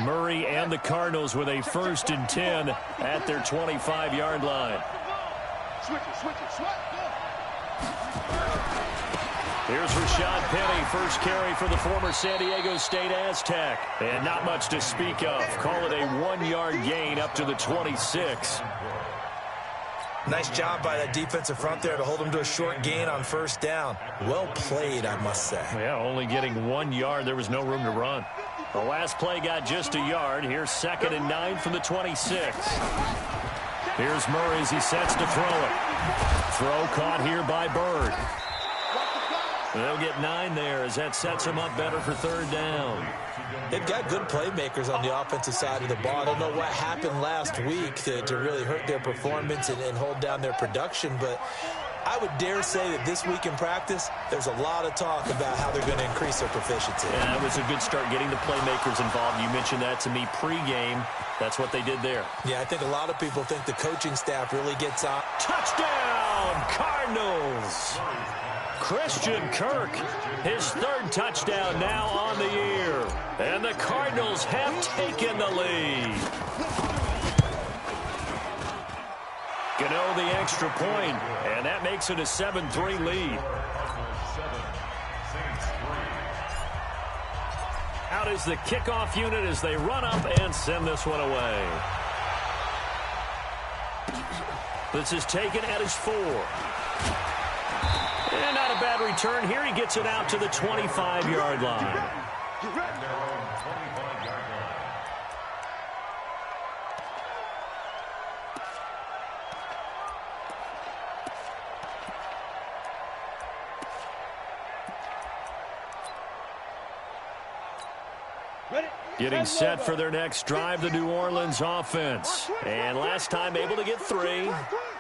Murray and the Cardinals with a 1st and 10 at their 25-yard line. Here's Rashad Penny, first carry for the former San Diego State Aztec. And not much to speak of. Call it a 1-yard gain up to the 26. Nice job by that defensive front there to hold him to a short gain on 1st down. Well played, I must say. Yeah, only getting 1 yard. There was no room to run. The last play got just a yard. Here's 2nd and 9 from the 26. Here's Murray as he sets to throw it. Throw caught here by Bird. They'll get 9 there as that sets him up better for 3rd down. They've got good playmakers on the offensive side of the ball. I don't know what happened last week to really hurt their performance and hold down their production, but I would dare say that this week in practice, there's a lot of talk about how they're going to increase their proficiency. Yeah, that was a good start getting the playmakers involved. You mentioned that to me pregame. That's what they did there. Yeah, I think a lot of people think the coaching staff really gets on. Touchdown, Cardinals! Christian Kirk, his 3rd touchdown now on the year. And the Cardinals have taken the lead. Gano the extra point, and that makes it a 7-3 lead. Out is the kickoff unit as they run up and send this one away. This is taken at his 4. And not a bad return here. He gets it out to the 25-yard line. Getting set for their next drive, the New Orleans offense. And last time able to get 3.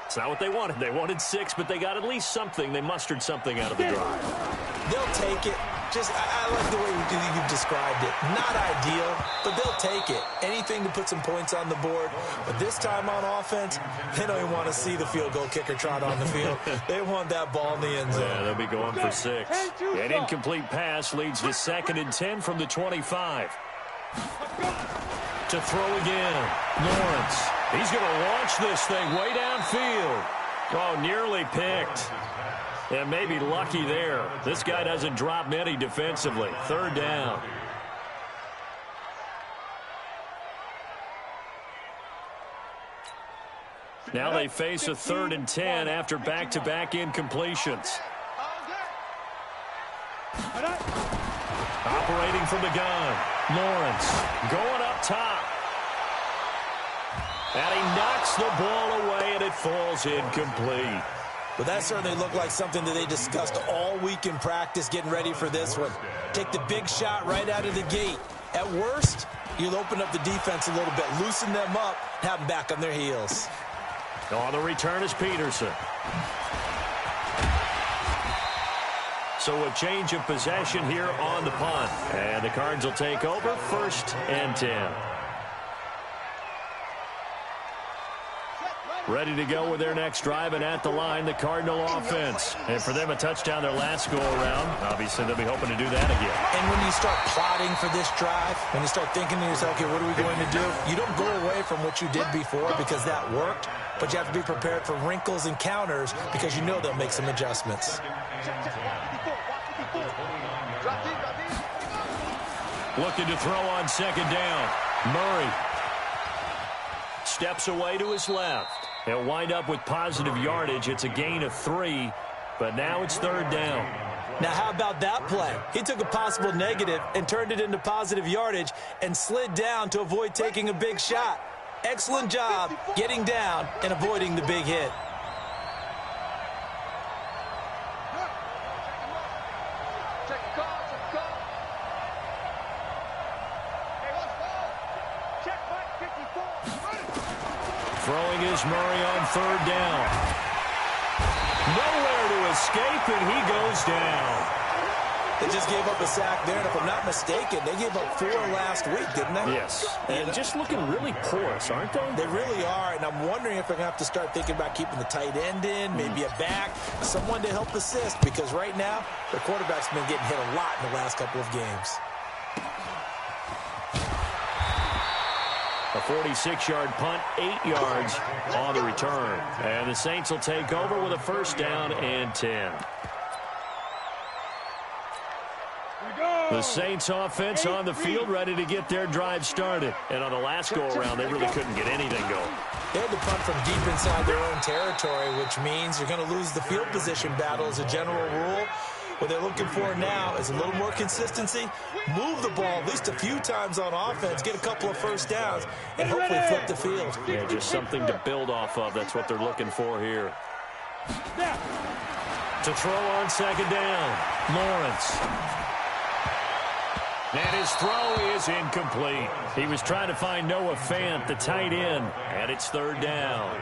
It's not what they wanted. They wanted 6, but they got at least something. They mustered something out of the drive. They'll take it. I like the way you described it. Not ideal, but they'll take it. Anything to put some points on the board. But this time on offense, they don't even want to see the field goal kicker trot on the field. They want that ball in the end zone. Yeah, they'll be going for 6. An incomplete pass leads to 2nd and 10 from the 25. To throw again. Lawrence. He's going to launch this thing way downfield. Oh, nearly picked. And maybe lucky there. This guy doesn't drop many defensively. 3rd down. Now they face a 3rd and 10 after back-to-back incompletions. Operating from the gun. Lawrence going up top. And he knocks the ball away, and it falls incomplete. But that certainly looked like something that they discussed all week in practice getting ready for this one. Take the big shot right out of the gate. At worst, you'll open up the defense a little bit, loosen them up, have them back on their heels. On the return is Peterson. So a change of possession here on the punt. And the Cards will take over 1st and 10. Ready to go with their next drive, and at the line, the Cardinal offense. And for them, a touchdown their last go-around. Obviously, they'll be hoping to do that again. And when you start plotting for this drive, when you start thinking to yourself, okay, what are we going to do? You don't go away from what you did before because that worked, but you have to be prepared for wrinkles and counters because you know they'll make some adjustments. Looking to throw on 2nd down. Murray steps away to his left. He'll wind up with positive yardage. It's a gain of 3, but now it's 3rd down. Now, how about that play? He took a possible negative and turned it into positive yardage and slid down to avoid taking a big shot. Excellent job getting down and avoiding the big hit. Throwing is Murray on 3rd down. Nowhere to escape, and he goes down. They just gave up a sack there, and if I'm not mistaken, they gave up 4 last week, didn't they? Yes. And just looking really porous, aren't they? They really are, and I'm wondering if they're going to have to start thinking about keeping the tight end in, maybe a back, someone to help assist, because right now, their quarterback's been getting hit a lot in the last couple of games. 46-yard punt, 8 yards on the return. And the Saints will take over with a first down and 10. The Saints offense on the field, ready to get their drive started. And on the last go-around, they really couldn't get anything going. They had to punt from deep inside their own territory, which means you're going to lose the field position battle as a general rule. What they're looking for now is a little more consistency, move the ball at least a few times on offense, get a couple of first downs, and hopefully flip the field. Yeah, just something to build off of. That's what they're looking for here. To throw on second down, Lawrence. And his throw is incomplete. He was trying to find Noah Fant, the tight end, and it's third down.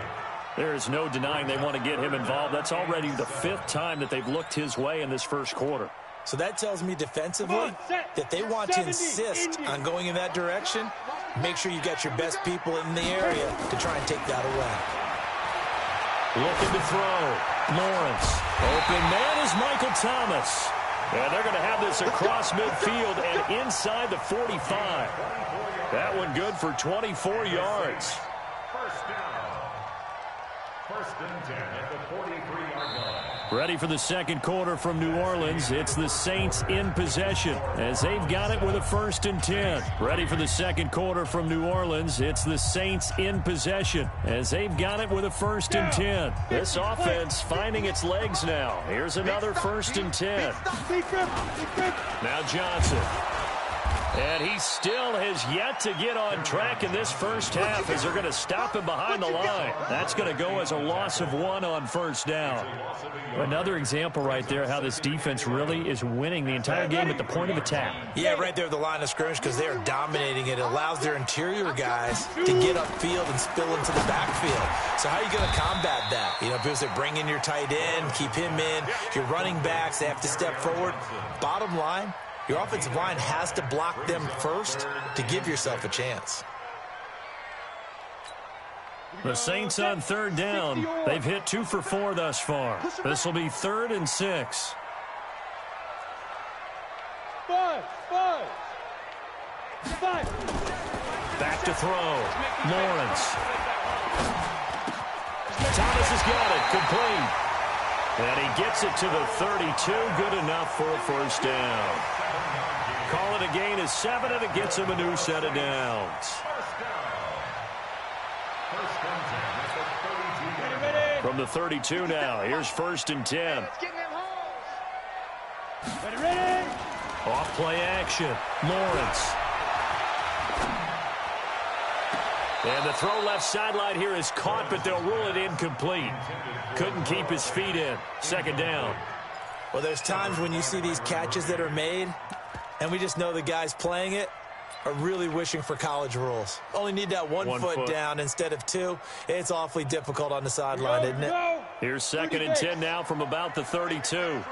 There is no denying they want to get him involved. That's already the 5th time that they've looked his way in this first quarter. So that tells me defensively that they want to insist on going in that direction. Make sure you got your best people in the area to try and take that away. Looking to throw. Lawrence. Open man is Michael Thomas. And they're going to have this across midfield and inside the 45. That one good for 24 yards. First down. First and 10 at the 43-yard line. Ready for the second quarter from New Orleans. It's the Saints in possession as they've got it with a first and 10. Ready for the second quarter from New Orleans. It's the Saints in possession as they've got it with a first and 10. This offense finding its legs now. Here's another first and 10. Now Johnson. And he still has yet to get on track in this first half as they're going to stop him behind the line. That's going to go as a loss of 1 on first down. Another example right there how this defense really is winning the entire game at the point of attack. Yeah, right there at the line of scrimmage because they are dominating it. It allows their interior guys to get upfield and spill into the backfield. So how are you going to combat that? You know, because they bring in your tight end, keep him in. Your running backs, they have to step forward. Bottom line, your offensive line has to block them first to give yourself a chance. The Saints on third down. They've hit 2 for 4 thus far. This will be 3rd and 6. Back to throw. Lawrence. Thomas has got it. Complete. And he gets it to the 32. Good enough for a first down. Call it a gain of 7, and it gets him a new set of downs. From the 32 now, here's 1st and 10. Off play action, Lawrence. And the throw left sideline here is caught, but they'll rule it incomplete. Couldn't keep his feet in. Second down. Well, there's times when you see these catches that are made, and we just know the guys playing it are really wishing for college rules. Only need that one foot down instead of 2. It's awfully difficult on the sideline, isn't it? Here's 2nd and 10 now from about the 32.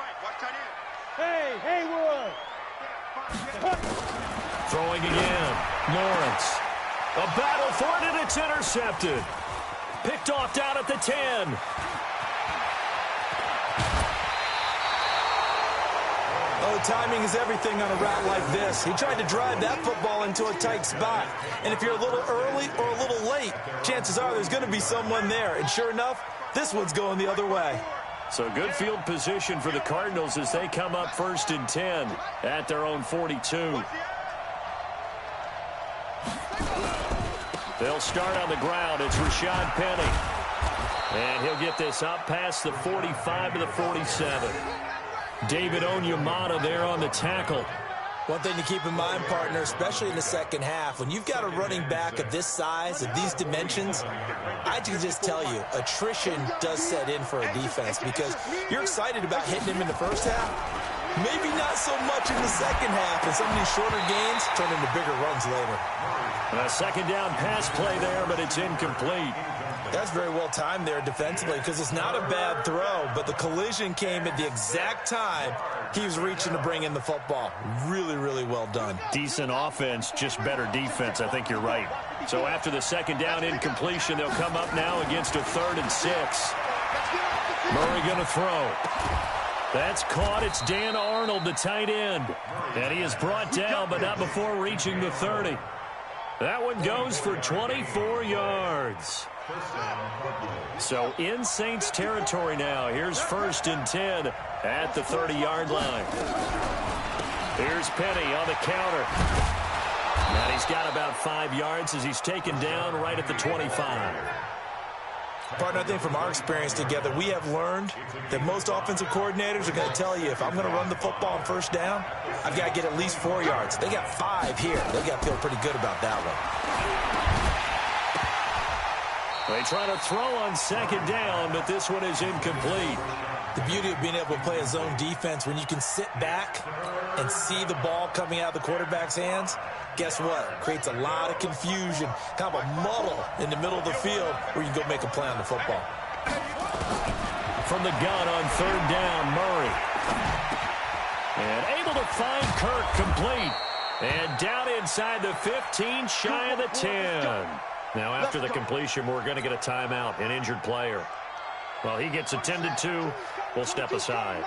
Hey, Wood. Throwing again. Lawrence. A battle for it, and it's intercepted. Picked off down at the 10. Oh, timing is everything on a route like this. He tried to drive that football into a tight spot. And if you're a little early or a little late, chances are there's going to be someone there. And sure enough, this one's going the other way. So good field position for the Cardinals as they come up 1st and 10 at their own 42. They'll start on the ground. It's Rashad Penny. And he'll get this up past the 45 to the 47. David Onyemata there on the tackle. One thing to keep in mind, partner, especially in the second half, when you've got a running back of this size, of these dimensions, I can just tell you, attrition does set in for a defense because you're excited about hitting him in the first half. Maybe not so much in the second half, and some of these shorter gains turn into bigger runs later. A second down pass play there, but it's incomplete. That's very well timed there defensively because it's not a bad throw, but the collision came at the exact time he was reaching to bring in the football. Really, really well done. Decent offense, just better defense. I think you're right. So after the second down incompletion, they'll come up now against a 3rd and 6. Murray going to throw. That's caught. It's Dan Arnold, the tight end. And he is brought down, but not before reaching the 30. That one goes for 24 yards. So in Saints territory now. Here's 1st and 10 at the 30-yard line. Here's Penny on the counter. And he's got about 5 yards as he's taken down right at the 25. Partner, I think from our experience together, we have learned that most offensive coordinators are going to tell you, if I'm going to run the football on 1st down, I've got to get at least 4 yards. They got 5 here. They got to feel pretty good about that one. They try to throw on 2nd down, but this one is incomplete. The beauty of being able to play a zone defense when you can sit back and see the ball coming out of the quarterback's hands, guess what? Creates a lot of confusion, kind of a muddle in the middle of the field where you can go make a play on the football. From the gun on 3rd down, Murray. And able to find Kirk complete. And down inside the 15, shy of the 10. Now after the completion, we're going to get a timeout, an injured player. Well, he gets attended to. We'll step aside.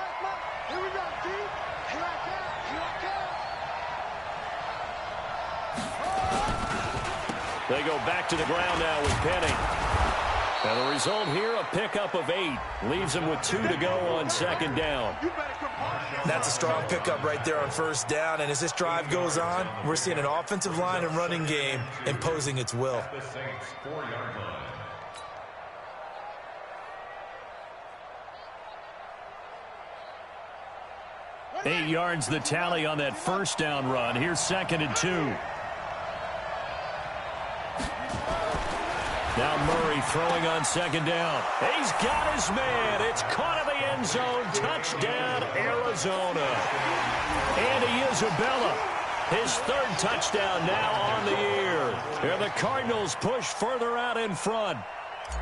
They go back to the ground now with Penny. And the result here, a pickup of 8. Leaves them with 2 to go on 2nd down. That's a strong pickup right there on 1st down. And as this drive goes on, we're seeing an offensive line and running game imposing its will. 8 yards the tally on that 1st down run. Here's 2nd and 2. Now Murray throwing on 2nd down. He's got his man. It's caught in the end zone. Touchdown, Arizona. Andy Isabella, his 3rd touchdown now on the year. And the Cardinals push further out in front.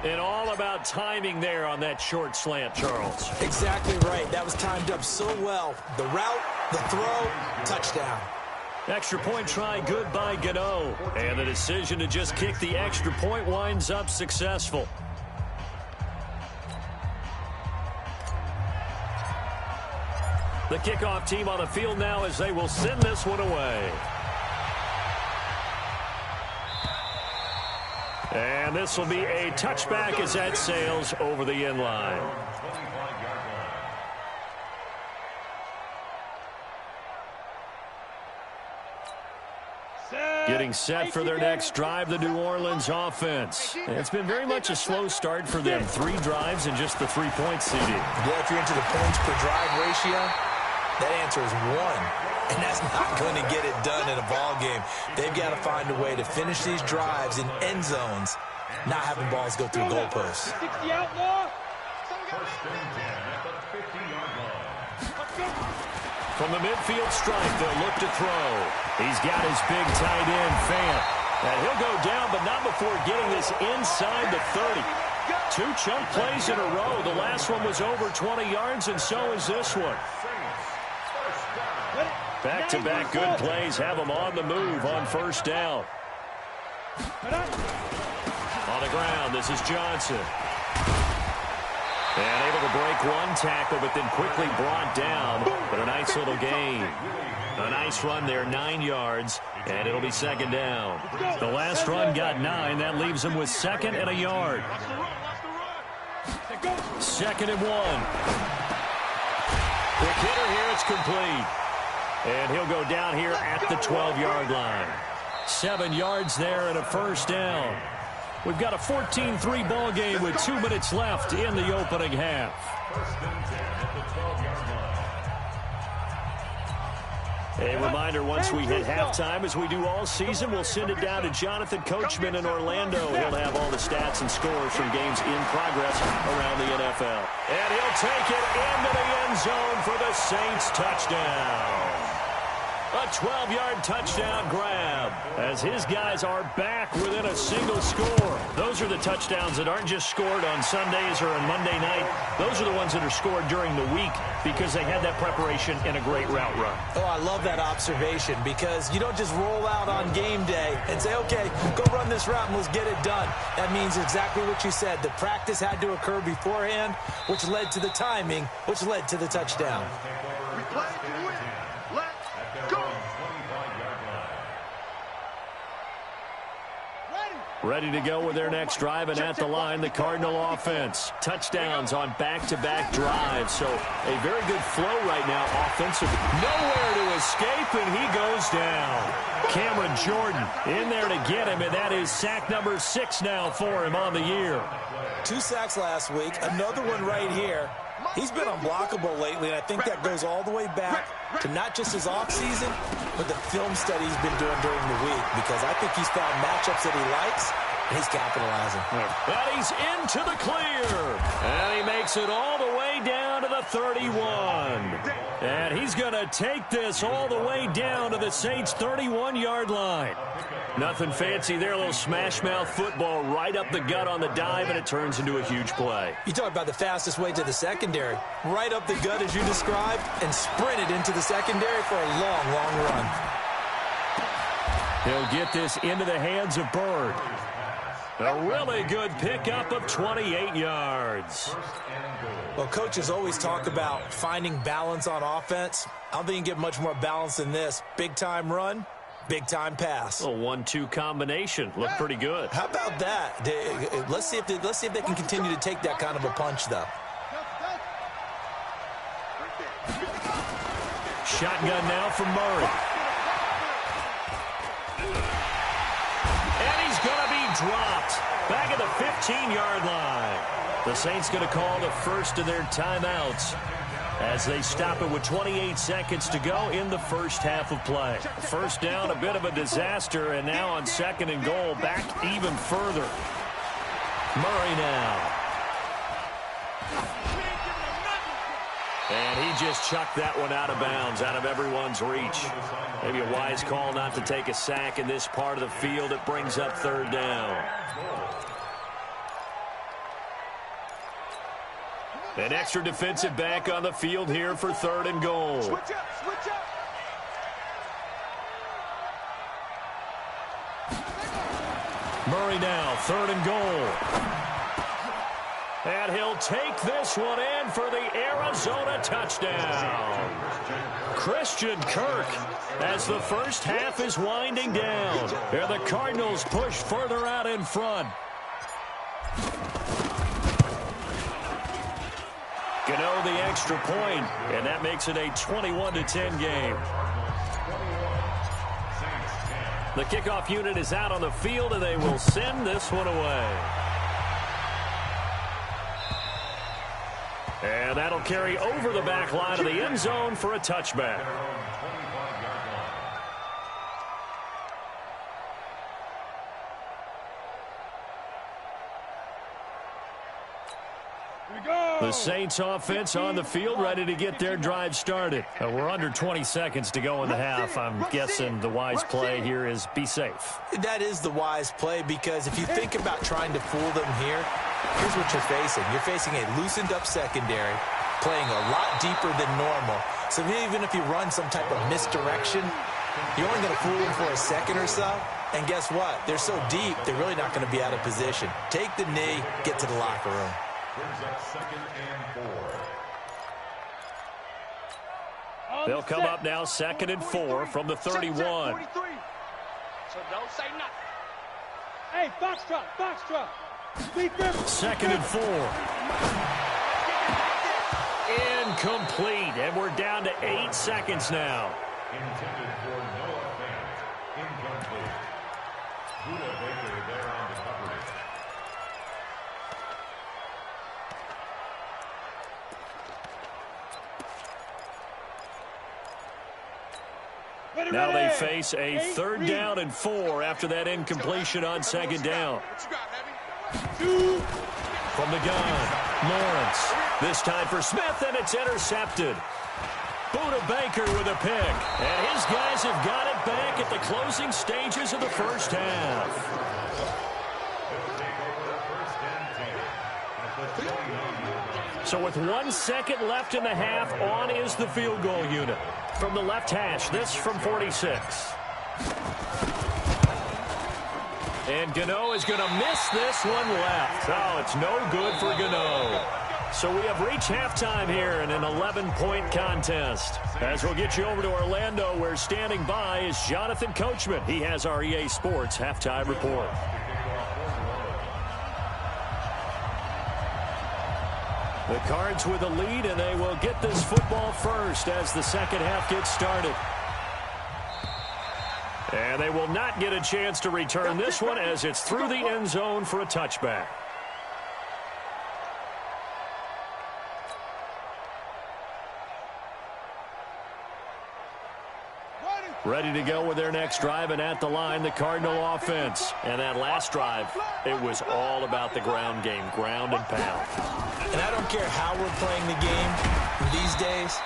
And all about timing there on that short slant, Charles. Exactly right. That was timed up so well. The route, the throw, touchdown. Extra point try good by Gano. And the decision to just kick the extra point winds up successful. The kickoff team on the field now as they will send this one away. And this will be a touchback as that sails over the end line. Getting set for their next drive, the New Orleans offense. And it's been very much a slow start for them. 3 drives and just the 3-point seeding. Yeah, if you're into the points per drive ratio, that answer is 1. And that's not going to get it done in a ball game. They've got to find a way to finish these drives in end zones, not having balls go through goalposts. 60 out more. From the midfield stripe, they'll look to throw. He's got his big tight end, Fant. And he'll go down, but not before getting this inside the 30. 2 chunk plays in a row. The last one was over 20 yards, and so is this one. Back-to-back good plays have them on the move on 1st down. On the ground, this is Johnson. And able to break 1 tackle, but then quickly brought down. But a nice little gain. A nice run there, 9 yards, and it'll be 2nd down. The last run got 9. That leaves him with 2nd and a yard. 2nd and 1. Quick hitter here, it's complete. And he'll go down here at the 12-yard line. 7 yards there and a 1st down. We've got a 14-3 ball game with 2 minutes left in the opening half. A reminder, once we hit halftime, as we do all season, we'll send it down to Jonathan Coachman in Orlando. He'll have all the stats and scores from games in progress around the NFL. And he'll take it into the end zone for the Saints touchdown. A 12-yard touchdown grab as his guys are back within a single score. Those are the touchdowns that aren't just scored on Sundays or on Monday night. Those are the ones that are scored during the week because they had that preparation and a great route run. Oh, I love that observation because you don't just roll out on game day and say, okay, go run this route and let's get it done. That means exactly what you said. The practice had to occur beforehand, which led to the timing, which led to the touchdown. We play to win. Let's go. Ready to go with their next drive, and at the line, the Cardinal offense. Touchdowns on back-to-back drives, so a very good flow right now offensively. Nowhere to escape, and he goes down. Cameron Jordan in there to get him, and that is sack number 6 now for him on the year. 2 sacks last week, another one right here. He's been unblockable lately, and I think that goes all the way back to not just his offseason, but the film study he's been doing during the week, because I think he's found matchups that he likes, and he's capitalizing. And he's into the clear. And he makes it all the way down to the 31. And he's going to take this all the way down to the Saints' 31-yard line. Nothing fancy there, a little smash-mouth football right up the gut on the dive, and it turns into a huge play. You talk about the fastest way to the secondary. Right up the gut, as you described, and sprinted into the secondary for a long, long run. He'll get this into the hands of Bird. A really good pickup of 28 yards. Well, coaches always talk about finding balance on offense. I don't think you can get much more balance than this. Big-time run, big-time pass. A 1-2 combination. Looked pretty good. How about that? Let's see if they can continue to take that kind of a punch, though. Shotgun now from Murray. And he's going to be dropped back at the 15-yard line. The Saints going to call the first of their timeouts as they stop it with 28 seconds to go in the first half of play. First down, a bit of a disaster, and now on 2nd and goal, back even further. Murray now. And he just chucked that one out of bounds, out of everyone's reach. Maybe a wise call not to take a sack in this part of the field. It brings up 3rd down. An extra defensive back on the field here for 3rd and goal. Switch up. Murray now, 3rd and goal. And he'll take this one in for the Arizona touchdown. Christian Kirk as the first half is winding down. And the Cardinals push further out in front. Gano the extra point, and that makes it a 21-10 game. The kickoff unit is out on the field, and they will send this one away. And that'll carry over the back line of the end zone for a touchback. The Saints offense on the field, ready to get their drive started. We're under 20 seconds to go in the half. I'm guessing the wise play here is be safe. That is the wise play, because if you think about trying to fool them here, here's what you're facing. You're facing a loosened up secondary, playing a lot deeper than normal. So even if you run some type of misdirection, you're only going to fool them for a second or so. And guess what? They're so deep, they're really not going to be out of position. Take the knee, get to the locker room. Brings up 2nd and 4. They'll come up now 2nd and 4 from the 31. So don't say nothing. Hey, box truck. 2nd and 4. Incomplete, and we're down to 8 seconds now. Intended for Noah Fant. Incomplete. Buda Baker there on the coverage. Now they face a 3rd down and 4 after that incompletion on 2nd down. From the gun, Lawrence. This time for Smith, and it's intercepted. Buda Baker with a pick. And his guys have got it back at the closing stages of the first half. So with 1 second left in the half, on is the field goal unit. From the left hash, this from 46. And Gano is going to miss this one left. Oh, it's no good for Gano. So we have reached halftime here in an 11-point contest. As we'll get you over to Orlando, where standing by is Jonathan Coachman. He has our EA Sports halftime report. The Cards with a lead, and they will get this football first as the second half gets started. And they will not get a chance to return this one as it's through the end zone for a touchback. Ready to go with their next drive, and at the line, the Cardinal offense. And that last drive, it was all about the ground game, ground and pound. And I don't care how we're playing the game these days,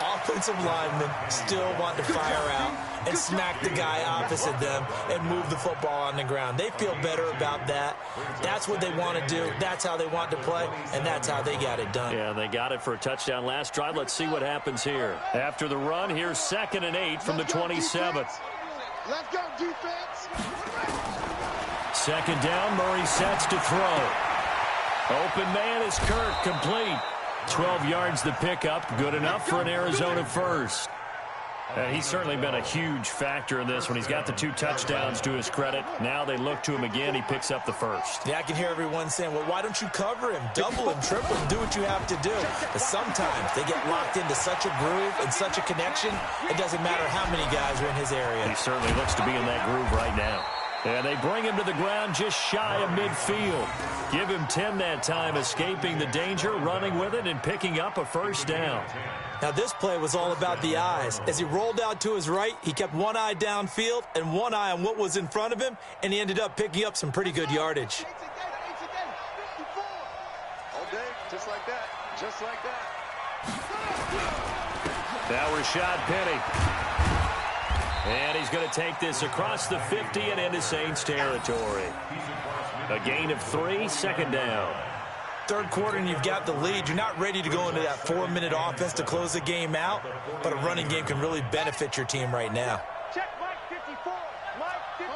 offensive linemen still want to fire out and smack the guy opposite them and move the football on the ground. They feel better about that. That's what they want to do. That's how they want to play, and that's how they got it done. Yeah, they got it for a touchdown last drive. Let's see what happens here. After the run, here's 2nd and 8 from the 27. Let's go, defense. 2nd down, Murray sets to throw. Open man is Kirk, complete. 12 yards the pickup, good enough for an Arizona first. He's certainly been a huge factor in this when he's got the 2 touchdowns to his credit. Now they look to him again. He picks up the first. Yeah, I can hear everyone saying, well, why don't you cover him, double him, triple him, do what you have to do. But sometimes they get locked into such a groove and such a connection, it doesn't matter how many guys are in his area. He certainly looks to be in that groove right now. And they bring him to the ground just shy of midfield. Give him 10 that time, escaping the danger, running with it, and picking up a first down. Now, this play was all about the eyes. As he rolled out to his right, he kept one eye downfield and one eye on what was in front of him, and he ended up picking up some pretty good yardage. All day, just like that. Just like that. Now Rashad Penny. And he's going to take this across the 50 and into Saints territory. A gain of 3, 2nd down. Third quarter and you've got the lead. You're not ready to go into that 4-minute offense to close the game out, but a running game can really benefit your team right now. Check Mike 54. Mike 54.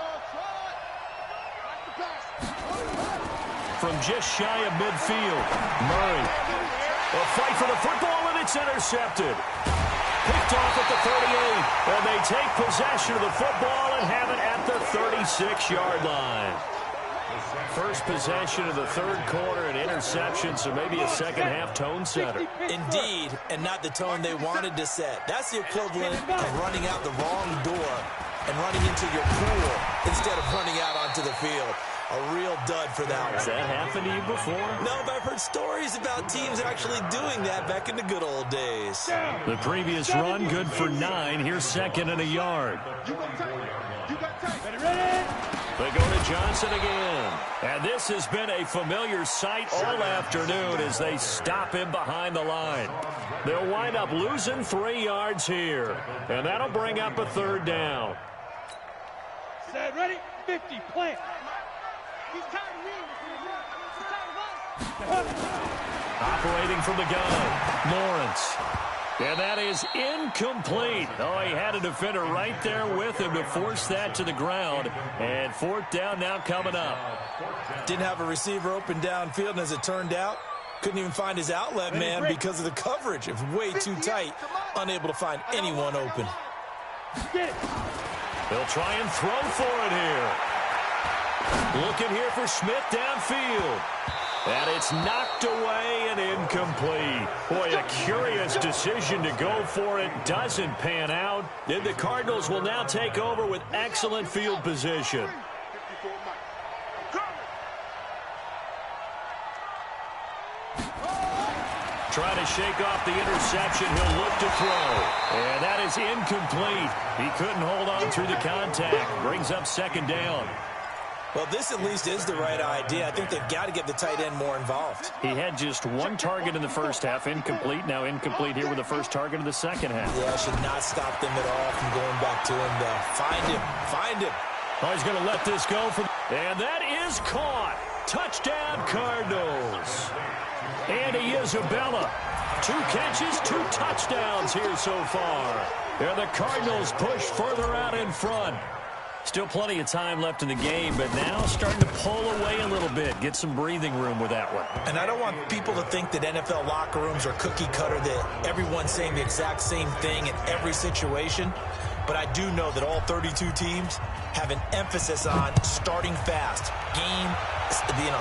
From just shy of midfield, Murray. A fight for the football, and it's intercepted. Picked off at the 38, and they take possession of the football and have it at the 36-yard line. First possession of the third quarter, an interception, so maybe a second-half tone setter. Indeed, and not the tone they wanted to set. That's the equivalent of running out the wrong door and running into your pool instead of running out onto the field. A real dud for that one. Has that happened to you before? No, but I've heard stories about teams actually doing that back in the good old days. The previous run, good for 9. Here's 2nd and a yard. They go to Johnson again. And this has been a familiar sight all afternoon as they stop him behind the line. They'll wind up losing 3 yards here. And that'll bring up a 3rd down. Set, ready, 50, plant. He's tired of me. He's tired of us. Operating from the gun, Lawrence. And that is incomplete. Oh, he had a defender right there with him to force that to the ground. And 4th down now coming up. Didn't have a receiver open downfield, and as it turned out, couldn't even find his outlet man because of the coverage. It was way too tight, unable to find anyone open. They'll try and throw for it here. Looking here for Smith downfield. And it's knocked away and incomplete. Boy, a curious decision to go for it. Doesn't pan out. And the Cardinals will now take over with excellent field position. Trying to shake off the interception. He'll look to throw. And that is incomplete. He couldn't hold on through the contact. Brings up 2nd down. Well, this at least is the right idea. I think they've got to get the tight end more involved. He had just 1 target in the first half, incomplete. Now incomplete here with the first target of the second half. Yeah, should not stop them at all from going back to him, though. Find him. Oh, he's going to let this go. And that is caught. Touchdown, Cardinals. Andy Isabella. 2 catches, 2 touchdowns here so far. And the Cardinals push further out in front. Still plenty of time left in the game, but now starting to pull away a little bit. Get some breathing room with that one. And I don't want people to think that NFL locker rooms are cookie cutter, that everyone's saying the exact same thing in every situation. but I do know that all 32 teams have an emphasis on starting fast.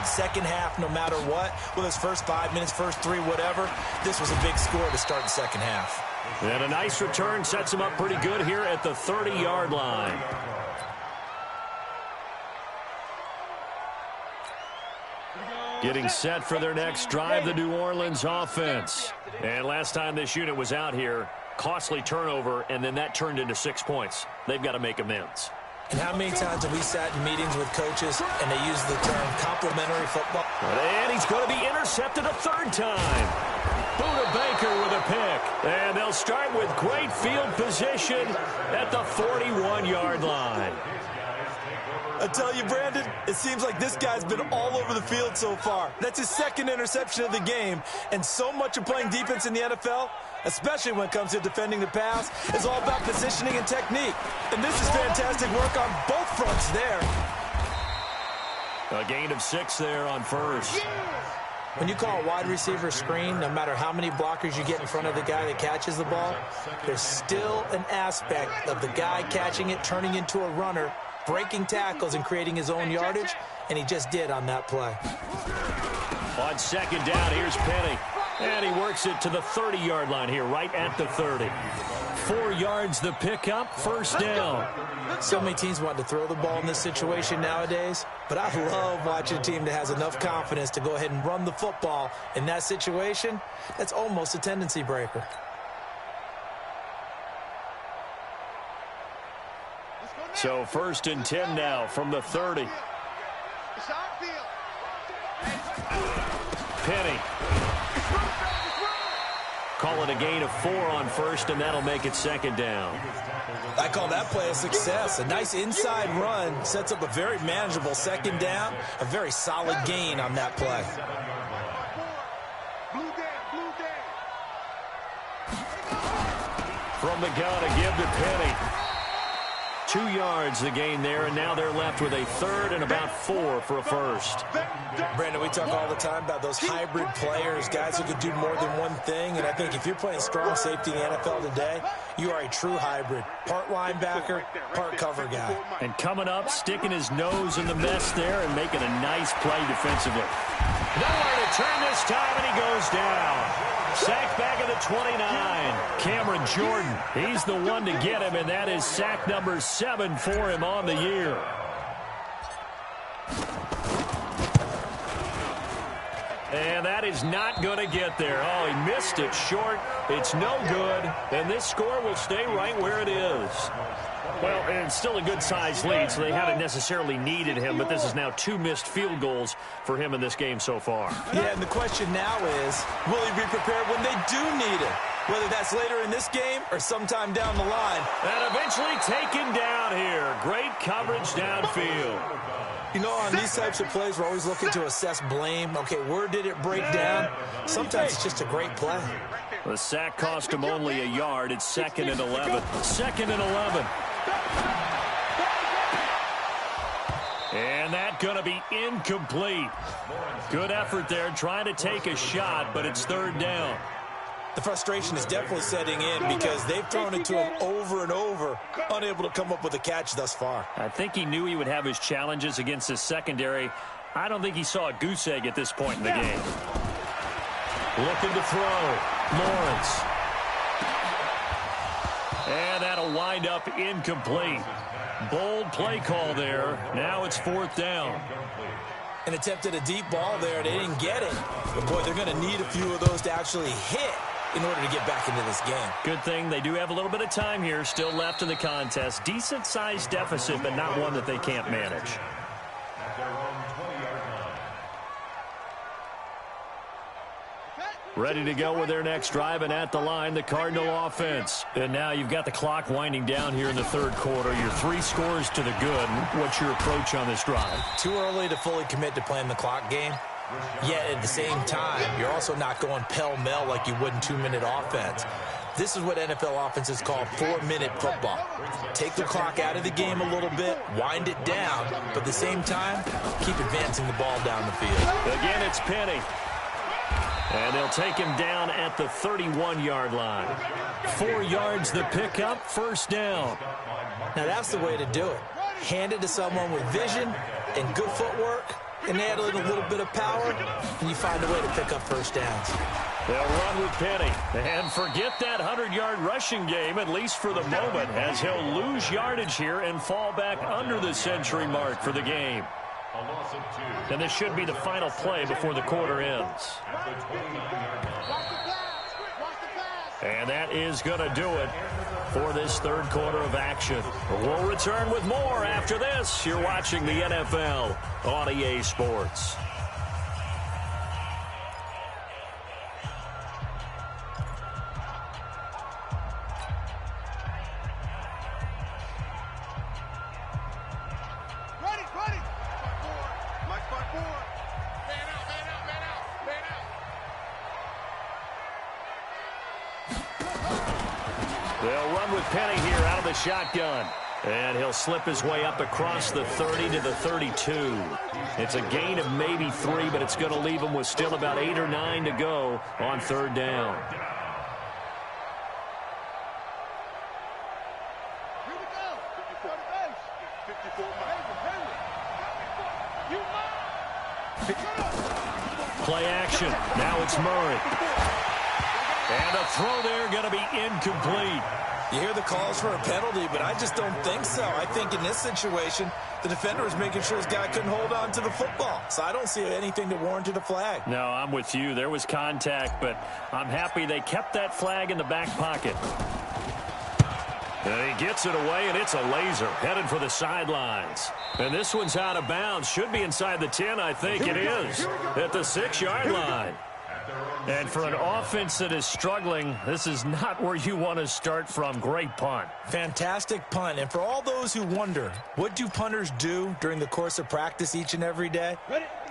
Second half, no matter what, whether it's first 5 minutes, first 3, whatever, this was a big score to start the second half. And a nice return sets him up pretty good here at the 30-yard line. Getting set for their next drive, the New Orleans offense. And last time this unit was out here, costly turnover, and then that turned into 6 points. They've got to make amends. And how many times have we sat in meetings with coaches and they use the term complimentary football? And he's going to be intercepted a third time. Buda Baker with a pick. And they'll start with great field position at the 41-yard line. I tell you, Brandon, it seems like this guy's been all over the field so far. That's his second interception of the game. And so much of playing defense in the NFL, especially when it comes to defending the pass, is all about positioning and technique. And this is fantastic work on both fronts there. A gain of 6 there on first. When you call a wide receiver screen, no matter how many blockers you get in front of the guy that catches the ball, there's still an aspect of the guy catching it, turning into a runner, breaking tackles and creating his own yardage, and he just did on that play. On second down, here's Penny. And he works it to the 30-yard line here, right at the 30. 4 yards the pickup, first down. So many teams want to throw the ball in this situation nowadays, but I love watching a team that has enough confidence to go ahead and run the football in that situation. That's almost a tendency breaker. So first and 10 now from the 30. Penny. Call it a gain of 4 on first, and that'll make it second down. I call that play a success. A nice inside run sets up a very manageable second down, a very solid gain on that play. From the gun, a give to Penny. 2 yards the gain there, and now they're left with a third and about 4 for a first. Brandon, we talk all the time about those hybrid players, guys who could do more than one thing, and I think if you're playing strong safety in the NFL today, you are a true hybrid. Part linebacker, part cover guy. And coming up, sticking his nose in the mess there and making a nice play defensively. Nowhere to turn this time, and he goes down. Sack back at the 29. Cameron Jordan, he's the one to get him, and that is sack number 7 for him on the year. And that is not going to get there. Oh, he missed it short. It's no good, and this score will stay right where it is. Well, and it's still a good-sized lead, so they haven't necessarily needed him, but this is now 2 missed field goals for him in this game so far. Yeah, and the question now is, will he be prepared when they do need him? Whether that's later in this game or sometime down the line. And eventually taken down here. Great coverage downfield. You know, on these types of plays, we're always looking to assess blame. Okay, where did it break down? Sometimes it's just a great play. The sack cost him only a yard. It's 2nd and 11. 2nd and 11. And that going to be incomplete. Good effort there trying to take a shot, but it's 3rd down. The frustration is definitely setting in because they've thrown it to him over and over, unable to come up with a catch thus far. I think he knew he would have his challenges against his secondary. I don't think he saw a goose egg at this point in the game. Looking to throw. Lawrence. And that'll wind up incomplete. Bold play call there. Now it's 4th down. And attempted a deep ball there. They didn't get it. But, boy, they're going to need a few of those to actually hit in order to get back into this game. Good thing they do have a little bit of time here still left in the contest. Decent-sized deficit, but not one that they can't manage. Ready to go with their next drive, and at the line, the Cardinal offense. And now you've got the clock winding down here in the 3rd quarter. Your 3 scores to the good. What's your approach on this drive? Too early to fully commit to playing the clock game. Yet at the same time, you're also not going pell-mell like you would in 2-minute offense. This is what NFL offenses call 4-minute football. Take the clock out of the game a little bit, wind it down, but at the same time, keep advancing the ball down the field. Again, it's Penny. And they'll take him down at the 31-yard line. 4 yards the pickup, first down. Now that's the way to do it. Hand it to someone with vision and good footwork, and add in a little bit of power, and you find a way to pick up first downs. They'll run with Penny. And forget that 100-yard rushing game, at least for the moment, as he'll lose yardage here and fall back under the century mark for the game. And this should be the final play before the quarter ends. And that is going to do it for this third quarter of action. We'll return with more after this. You're watching the NFL on EA Sports. They'll run with Penny here out of the shotgun. And he'll slip his way up across the 30 to the 32. It's a gain of maybe 3, but it's going to leave him with still about 8 or 9 to go on third down. Play action. Now it's Murray. And a throw there going to be incomplete. You hear the calls for a penalty, but I just don't think so. I think in this situation, the defender is making sure his guy couldn't hold on to the football. So I don't see anything to warrant a flag. No, I'm with you. There was contact, but I'm happy they kept that flag in the back pocket. And he gets it away, and it's a laser headed for the sidelines. And this one's out of bounds. Should be inside the 10, I think it is, at the 6-yard line. And for an offense that is struggling, this is not where you want to start from. Great punt. Fantastic punt. And for all those who wonder, what do punters do during the course of practice each and every day?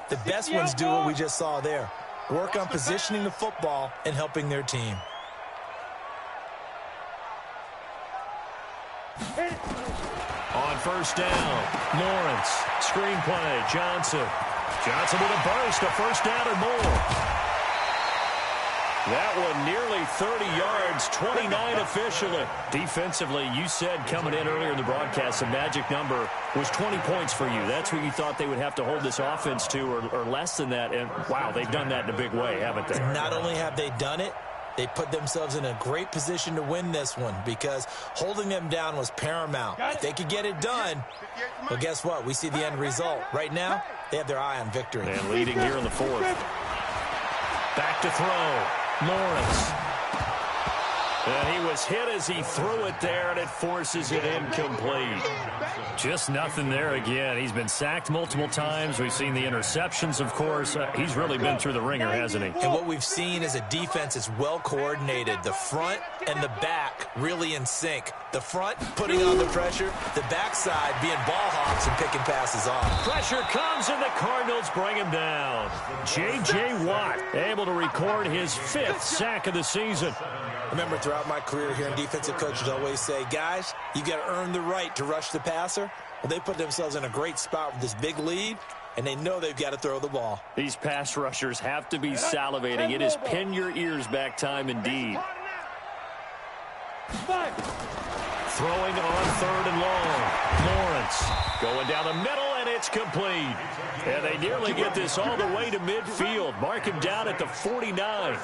The best ones do what we just saw there. Work on positioning the football and helping their team. On first down, Lawrence. Screenplay, Johnson. Johnson with a burst, a first down or more. That one nearly 30 yards, 29 officially. Defensively, you said coming in earlier in the broadcast, the magic number was 20 points for you. That's what you thought they would have to hold this offense to, or less than that. And, wow, they've done that in a big way, haven't they? Not only have they done it, they put themselves in a great position to win this one because holding them down was paramount. If they could get it done, well, guess what? We see the end result. Right now, they have their eye on victory. And leading here in the fourth. Back to throw. Lawrence. And he was hit as he threw it there, and it forces it incomplete. Just nothing there again. He's been sacked multiple times. We've seen the interceptions, of course. He's really been through the ringer, hasn't he? And what we've seen is a defense that's well coordinated. The front and the back really in sync. The front putting on the pressure, the backside being ball hawks and picking passes off. Pressure comes, and the Cardinals bring him down. J.J. Watt able to record his 5th sack of the season. Remember, throughout my career here in defensive coaches always say, guys, you got to earn the right to rush the passer. Well, they put themselves in a great spot with this big lead, and they know they've got to throw the ball. These pass rushers have to be salivating. It is pin your ears back time indeed. Throwing on third and long. Lawrence going down the middle, and it's complete. And they nearly get this all the way to midfield. Mark him down at the 49.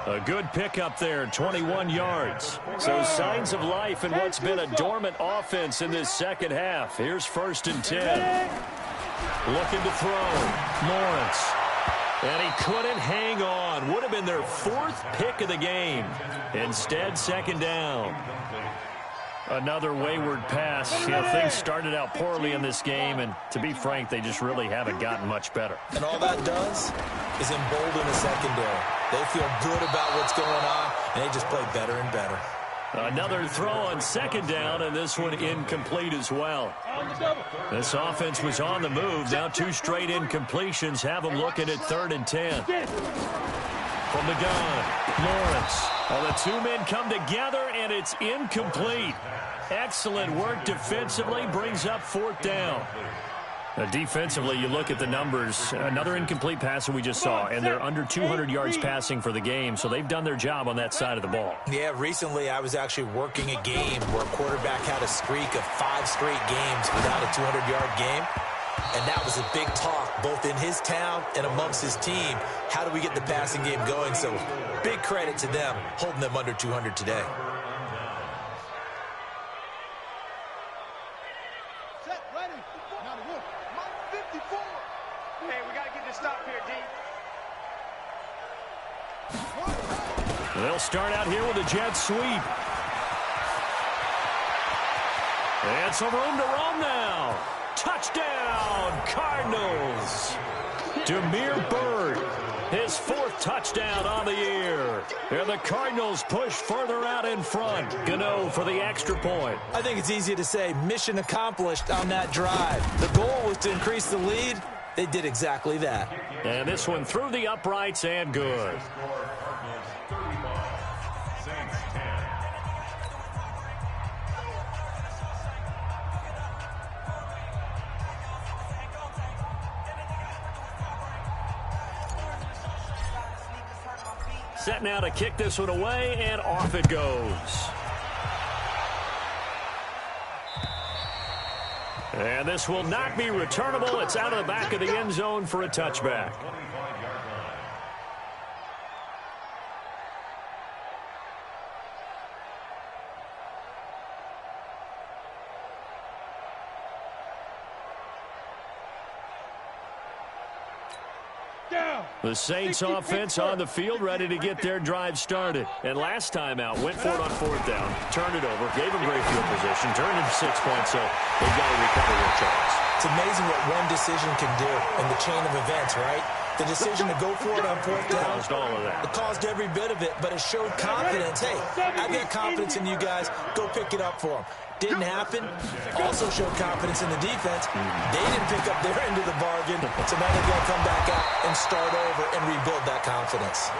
A good pickup there, 21 yards. So signs of life in what's been a dormant offense in this second half. Here's 1st and 10. Looking to throw. Lawrence. And he couldn't hang on. Would have been their 4th pick of the game. Instead, 2nd down. Another wayward pass. You know, things started out poorly in this game, and to be frank, they just really haven't gotten much better. And all that does is embolden the secondary. They feel good about what's going on, and they just play better and better. Another throw on 2nd down, and this one incomplete as well. This offense was on the move. Now 2 straight incompletions have them looking at 3rd and 10. From the gun, Lawrence. Well, the 2 men come together, and it's incomplete. Excellent work defensively, brings up 4th down. Defensively, you look at the numbers. Another incomplete pass that we just saw, and they're under 200 yards passing for the game, so they've done their job on that side of the ball. Yeah, recently I was actually working a game where a quarterback had a streak of 5 straight games without a 200-yard game, and that was a big talk both in his town and amongst his team. How do we get the passing game going? So big credit to them holding them under 200 today. They'll start out here with a jet sweep. And some room to roam now. Touchdown, Cardinals. Demir Bird, his 4th touchdown on the year. And the Cardinals push further out in front. Gano for the extra point. I think it's easy to say mission accomplished on that drive. The goal was to increase the lead. They did exactly that. And this one through the uprights and good. Set now to kick this one away, and off it goes. And this will not be returnable. It's out of the back of the end zone for a touchback. The Saints offense on the field, ready to get their drive started. And last time out, went for it on 4th down, turned it over, gave them great field position, turned it 6 points, so they've got to recover their chance. It's amazing what one decision can do in the chain of events, right? The decision to go for it on 4th down. Caused all of that. It caused every bit of it, but it showed confidence. Hey, I've got confidence in you guys. Go pick it up for them. Didn't happen. Also showed confidence in the defense. They didn't pick up their end of the bargain, so now they've got to come back out and start over and rebuild that confidence.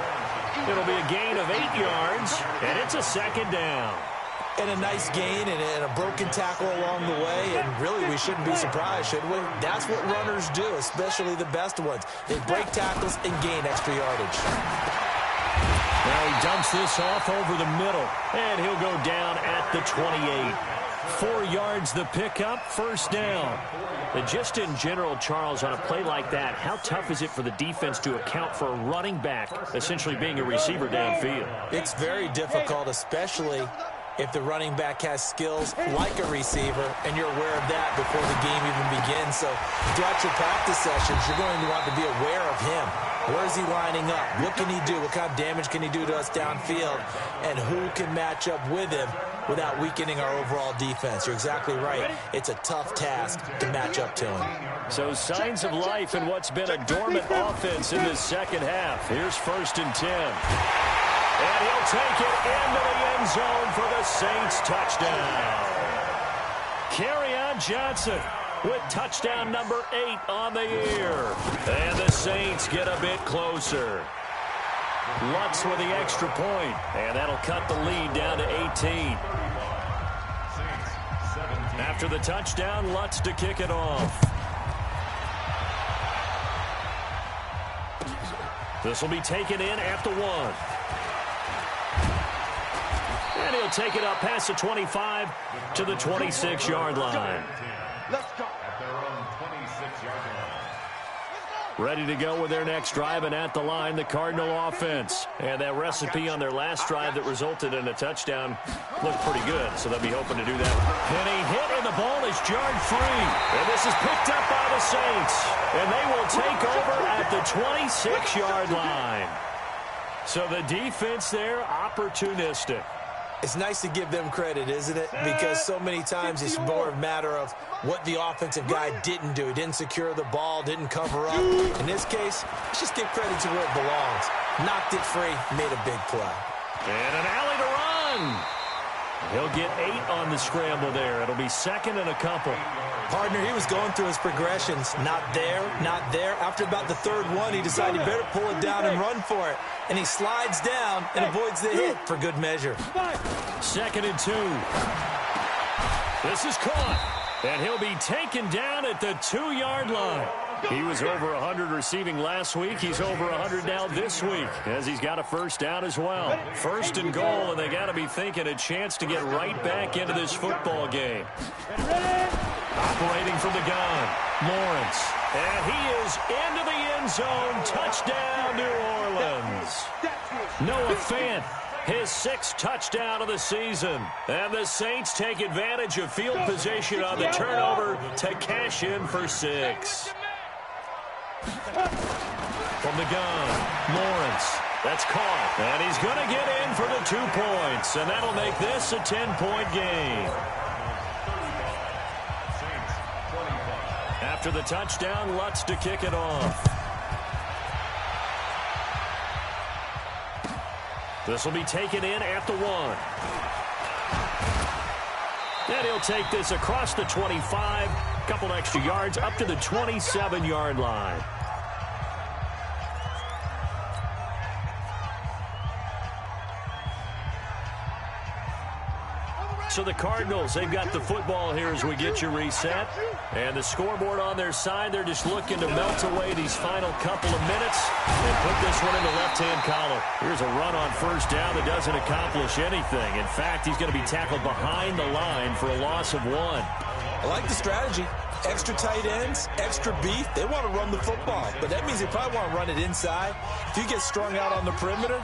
It'll be a gain of 8 yards, and it's a 2nd down. And a nice gain and a broken tackle along the way, and really we shouldn't be surprised, should we? That's what runners do, especially the best ones. They break tackles and gain extra yardage. Now he dumps this off over the middle, and he'll go down at the 28. 4 yards the pickup, 1st down. And just in general, Charles, on a play like that, how tough is it for the defense to account for a running back essentially being a receiver downfield? It's very difficult, especially if the running back has skills like a receiver, and you're aware of that before the game even begins. So throughout your practice sessions, you're going to want to be aware of him. Where is he lining up? What can he do? What kind of damage can he do to us downfield? And who can match up with him without weakening our overall defense? You're exactly right. It's a tough task to match up to him. So signs of life in what's been a dormant offense in this 2nd half. Here's 1st and 10. And he'll take it into the end zone for the Saints touchdown. Kerryon Johnson with touchdown number 8 on the year. And the Saints get a bit closer. Lutz with the extra point, and that'll cut the lead down to 18. After the touchdown, Lutz to kick it off. This will be taken in at the 1. And he'll take it up past the 25 to the 26-yard line. Let's go. At their own 26-yard line. Ready to go with their next drive, and at the line, the Cardinal offense. And that recipe on their last drive that resulted in a touchdown looked pretty good, so they'll be hoping to do that. And a hit, and the ball is jarred free. And this is picked up by the Saints. And they will take over at the 26-yard line. So the defense there, opportunistic. It's nice to give them credit, isn't it? Because so many times it's more a matter of what the offensive guy didn't do. He didn't secure the ball, didn't cover up. In this case, let's just give credit to where it belongs. Knocked it free, made a big play. And an alley to run. He'll get 8 on the scramble there. It'll be 2nd and a couple. Partner, he was going through his progressions. Not there, not there. After about the 3rd one, he decided he better pull it down and run for it. And he slides down and avoids the hit for good measure. 2nd and 2. This is caught. And he'll be taken down at the 2-yard line. He was over 100 receiving last week. He's over 100 now this week as he's got a first down as well. First and goal, and they got to be thinking a chance to get right back into this football game. Operating from the gun, Lawrence. And he is into the end zone. Touchdown, New Orleans. Noah Fant, his 6th touchdown of the season. And the Saints take advantage of field position on the turnover to cash in for 6. From the gun, Lawrence. That's caught. And he's going to get in for the 2 points. And that'll make this a 10-point game. After the touchdown, Lutz to kick it off. This will be taken in at the 1. And he'll take this across the 25. A couple extra yards up to the 27-yard line. So the Cardinals, they've got the football here as we get you reset. And the scoreboard on their side, they're just looking to melt away these final couple of minutes and put this one in the left-hand column. Here's a run on first down that doesn't accomplish anything. In fact, he's going to be tackled behind the line for a loss of 1. I like the strategy. Extra tight ends, extra beef. They want to run the football, but that means they probably want to run it inside. If you get strung out on the perimeter,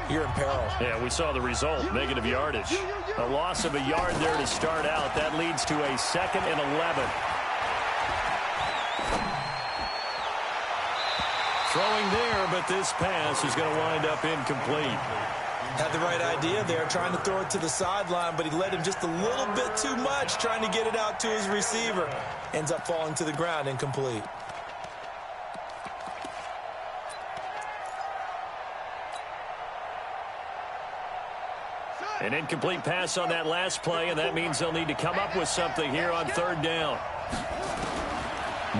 you're in peril. Yeah, we saw the result, negative yardage. A loss of a yard there to start out. That leads to a 2nd and 11. Throwing there, but this pass is going to wind up incomplete. Had the right idea there, trying to throw it to the sideline, but he led him just a little bit too much, trying to get it out to his receiver. Ends up falling to the ground, incomplete. An incomplete pass on that last play, and that means they'll need to come up with something here on 3rd down.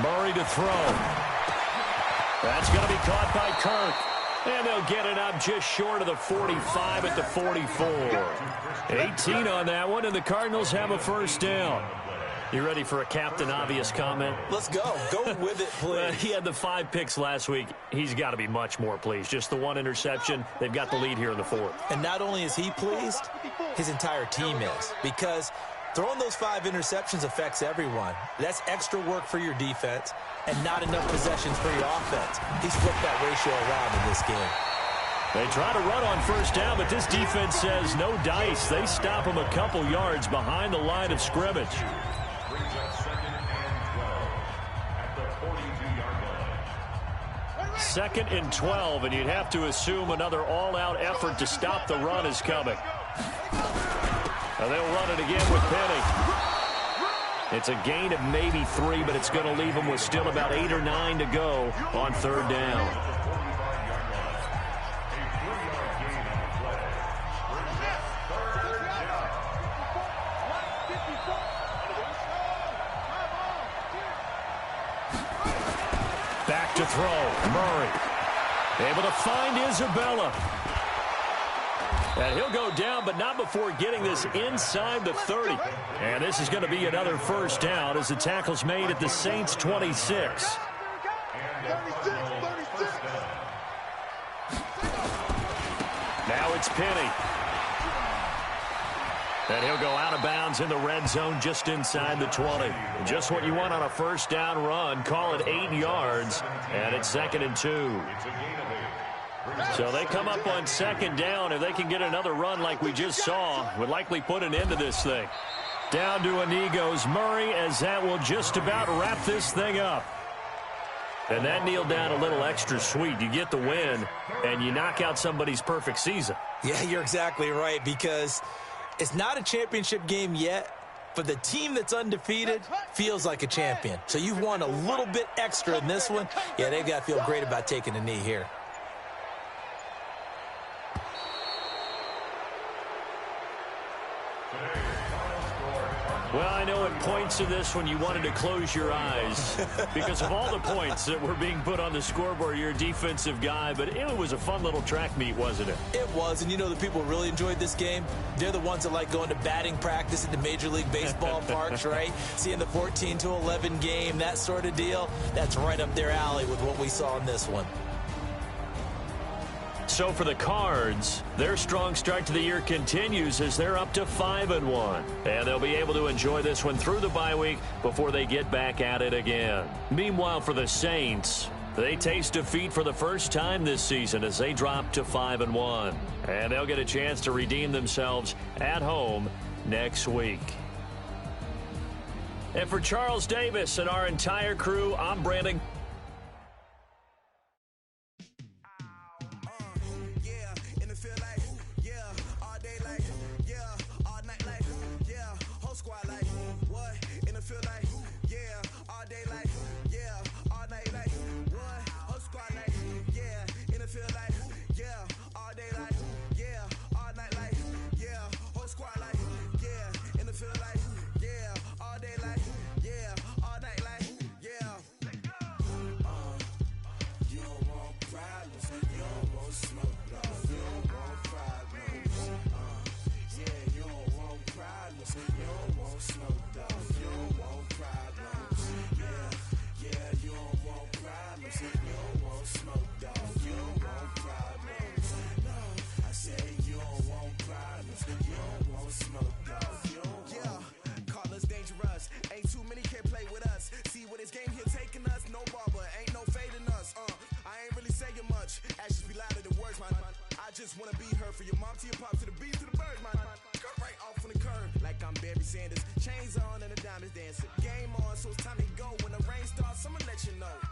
Murray to throw. That's going to be caught by Kirk. And they'll get it up just short of the 45 at the 44. 18 on that one, and the Cardinals have a first down. You ready for a Captain Obvious comment? Let's go. Go with it, please. He had the 5 picks last week. He's got to be much more pleased. Just the 1 interception. They've got the lead here in the 4th. And not only is he pleased, his entire team is. Because throwing those 5 interceptions affects everyone. That's extra work for your defense and not enough possessions for your offense. He's flipped that ratio around in this game. They try to run on first down, but this defense says no dice. They stop him a couple yards behind the line of scrimmage. Brings up 2nd and 12 at the 42-yard line. 2nd and 12, and you'd have to assume another all-out effort to stop the run is coming. And they'll run it again with Penny. It's a gain of maybe 3, but it's going to leave them with still about 8 or 9 to go on 3rd down. Back to throw. Murray able to find Isabella. And he'll go down, but not before getting this inside the 30. And this is going to be another first down as the tackle's made at the Saints' 26. Now it's Penny. And he'll go out of bounds in the red zone just inside the 20. Just what you want on a first down run. Call it 8 yards, and it's 2nd and 2. So they come up on 2nd down. If they can get another run like we just saw, would likely put an end to this thing. Down to a knee goes Murray, as that will just about wrap this thing up. And that kneel down a little extra sweet. You get the win, and you knock out somebody's perfect season. Yeah, you're exactly right, because it's not a championship game yet, but the team that's undefeated feels like a champion. So you've won a little bit extra in this one. Yeah, they've got to feel great about taking a knee here. Today's final score, Well, I know at points in this when you wanted to close your eyes because of all the points that were being put on the scoreboard. You're a defensive guy, but it was a fun little track meet, wasn't it? It was, and you know the people who really enjoyed this game? They're the ones that like going to batting practice at the Major League Baseball parks, right? Seeing the 14-11 game, that sort of deal. That's right up their alley with what we saw in this one. So for the Cards, their strong start to the year continues as they're up to 5-1. And they'll be able to enjoy this one through the bye week before they get back at it again. Meanwhile, for the Saints, they taste defeat for the first time this season as they drop to 5-1. And they'll get a chance to redeem themselves at home next week. And for Charles Davis and our entire crew, I'm Brandon. Just wanna be her for your mom to your pop to the beat to the birds, man. Cut right off on the curb like I'm Barry Sanders. Chains on and the diamonds dancing. Game on, so it's time to go. When the rain starts, I'ma let you know.